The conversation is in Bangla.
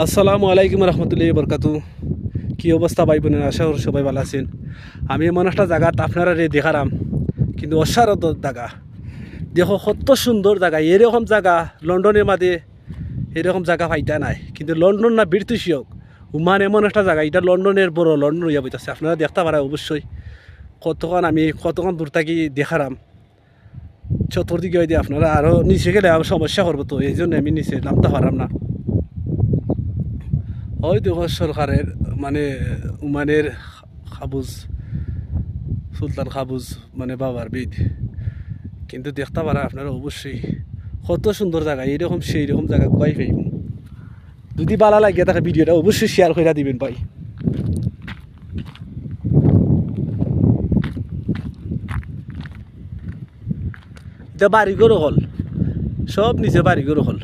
আসসালামু আলাইকুম রহমতুল্লাহি বরকাতু। কি অবস্থা ভাই বোনের, আশা করি সবাই ভালো আছেন। আমি এমন একটা জায়গাত আপনারা দেখারাম, কিন্তু অসাধারণ জায়গা। দেখো কত সুন্দর জায়গা। এরকম জায়গা লন্ডনের মাঝে এরকম জায়গা পাইতা নাই। কিন্তু লন্ডন না ব্রিটিশ হোক, উমান এমন একটা জায়গা, এটা লন্ডনের বড় লন্ডন হইয়া বইতেছে। আপনারা দেখতে পারা অবশ্যই। কতক্ষণ দূর থাকি দেখারাম চতুর্দিকে হইতে। আপনারা আরও নিচে গেলে সমস্যা করবো, তো এই জন্য আমি নিচে নামতে পারাম না। ওই দেখো সরকারের মানে উমানের কাবুজ, সুলতান কাবুজ মানে বাবার বিদ। কিন্তু দেখতে পারা আপনারা অবশ্যই কত সুন্দর জায়গা। এইরকম সেই রকম জায়গা পাই পাইব। যদি ভালো লাগে তাকে ভিডিওটা অবশ্যই শেয়ার করে দিবেন ভাই। এটা বাড়িঘরও হল, সব নিচে বাড়িঘরও হল।